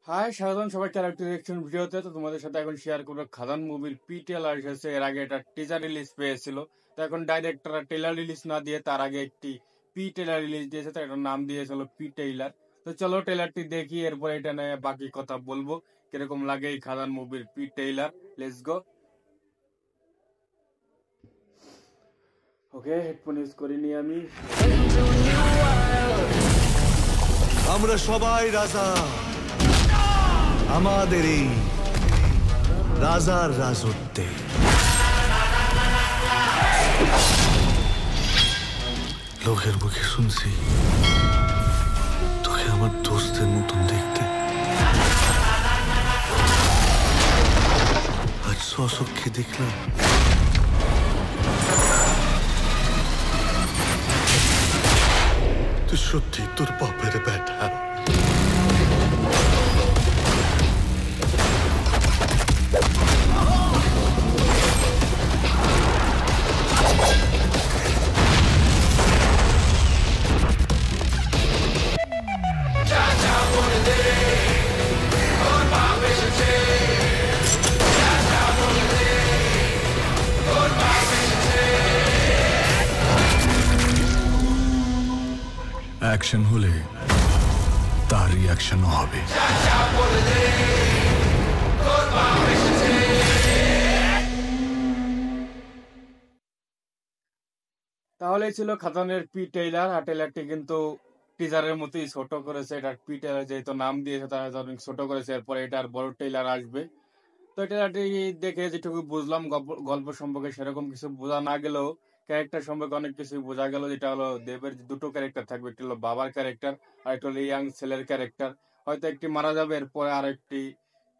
High, স্বাগতম সবাইকে আরেকটি রিঅ্যাকশন ভিডিওতে। তো তোমাদের সাথে এখন শেয়ার করবো খাদান মুভির ট্রেলার এসেছে। এর আগে এটা টিজার রিলিজ পেয়েছিল, তো এখন ডাইরেক্টররা ট্রেলার রিলিজ না দিয়ে তার আগে একটি ট্রেলার রিলিজ দিয়েছে, তো এটার নাম দিয়েছিল ট্রেলার। তো চলো ট্রেলারটি দেখি, এরপর এটা নিয়ে বাকি কথা বলবো, কিরকম লাগে এই খাদান মুভির trailer. Let's go. Okay, headphone use করিনি আমি। আমরা সবাই রাজা, আমাদের এই রাজার রাজত্বে। লোকের মুখে শুনছি তোকে আমার দোস্তের মতন দেখতে, আজ সচক্ষে দেখলাম তুই সত্যি তোর বাপের ব্যাটা। অ্যাকশন হলে তার রিঅ্যাকশনও হবে। তাহলেই ছিল খাদানের ট্রেলার। আর ট্রেলারটি কিন্তু টিজারের মতোই ছোট করেছে। এটা ট্রেলার যেহেতু নাম দিয়েছে তারা অনেক ছোট করেছে, এরপরে এটার বড় ট্রেলার আসবে। তো ট্রেলারটি দেখে যেটুকু বুঝলাম, গল্প সম্পর্কে সেরকম কিছু বোঝা না গেলেও ক্যারেক্টার সম্পর্কে অনেক কিছু বোঝা গেল। যেটা হলো দেবের দুটো ক্যারেক্টার থাকবে, একটি হলো বাবার ক্যারেক্টার আর একটা হলো ইয়াং ছেলের ক্যারেক্টার। হয়তো একটি মারা যাবে, এরপরে আরেকটি,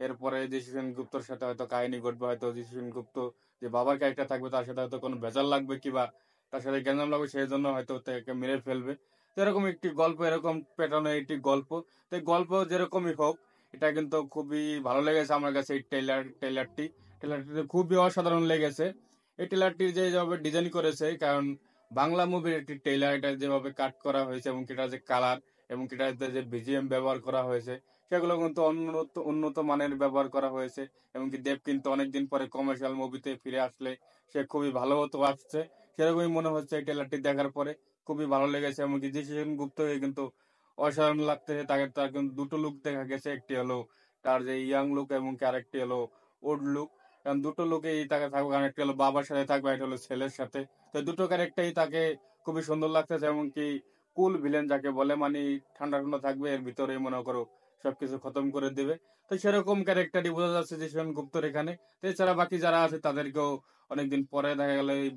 এরপরে যিশু সেনগুপ্তর সাথে হয়তো কাহিনী ঘটবে। হয়তো যিশু সেনগুপ্ত যে বাবার ক্যারেক্টার থাকবে তার সাথে হয়তো কোনো ভেজাল লাগবে, কিবা তার সাথে গ্যাঞ্জাম লাগবে, সেই জন্য হয়তো তাকে মেরে ফেলবে। তো এরকম একটি গল্প, এরকম প্যাটার্নের একটি গল্প। তো এই গল্প যেরকমই হোক, এটা কিন্তু খুবই ভালো লেগেছে আমার কাছে। এই ট্রেলারটি খুবই অসাধারণ লেগেছে। এই ট্রেলারটি যেভাবে ডিজাইন করেছে, কারণ বাংলা মুভির একটি ট্রেলার, এটা যেভাবে কাট করা হয়েছে এবং এটা যে কালার এবং এটাতে যে বিজিএম ব্যবহার করা হয়েছে, সেগুলো কিন্তু উন্নত উন্নত মানের ব্যবহার করা হয়েছে। এমনকি দেব কিন্তু অনেকদিন পরে কমার্শিয়াল মুভিতে ফিরে আসলে সে খুবই ভালো হতো আসছে, সেরকমই মনে হচ্ছে এই ট্রেলারটি দেখার পরে। খুবই ভালো লেগেছে। এমনকি যিশু সেনগুপ্তকে কিন্তু অসাধারণ লাগতেছে। তার কিন্তু দুটো লুক দেখা গেছে, একটি হলো তার যে ইয়াং লুক এবং আরেকটি হলো ওল্ড লুক। কারণ দুটো লুকেই তাকে থাকবে, কারণ একটা হলো বাবার সাথে থাকবে, একটা হলো ছেলের সাথে। তো দুটো ক্যারেক্টারই তাকে খুবই সুন্দর লাগতেছে। এমনকি কুল ভিলেন যাকে বলে, মানে ঠান্ডা ঠান্ডা থাকবে, এর ভিতরে মনে করো সবকিছু খতম করে দেবে। তো সেরকম ক্যারেক্টারই বোঝা যাচ্ছে যে গুপ্তর এখানে। তো এছাড়া বাকি যারা আছে তাদেরকেও অনেকদিন পরে দেখা গেল এই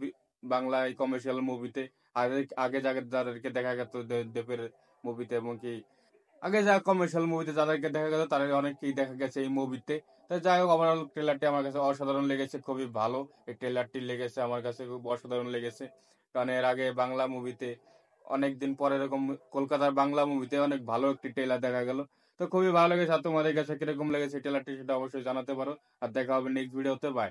বাংলায় কমার্শিয়াল মুভিতে। আগে আগে যাদেরকে দেখা গেত দেবের মুভিতে, এবং কি আগে যা কমার্শিয়াল মুভিতে যাদেরকে দেখা গেছে তাদের অনেককেই দেখা গেছে এই মুভিতে। তো যাই হোক, ওভারঅল ট্রেলারটি আমার কাছে অসাধারণ লেগেছে, খুবই ভালো এই ট্রেলারটি লেগেছে আমার কাছে, খুব অসাধারণ লেগেছে। কারণ এর আগে বাংলা মুভিতে অনেকদিন পরে এরকম কলকাতার বাংলা মুভিতে অনেক ভালো একটি ট্রেলার দেখা গেল। তো খুবই ভালো লেগেছে। আর তোমাদের কাছে কিরকম লেগেছে ট্রেলারটি সেটা অবশ্যই জানাতে পারো। আর দেখা হবে নেক্সট ভিডিওতে। বাই।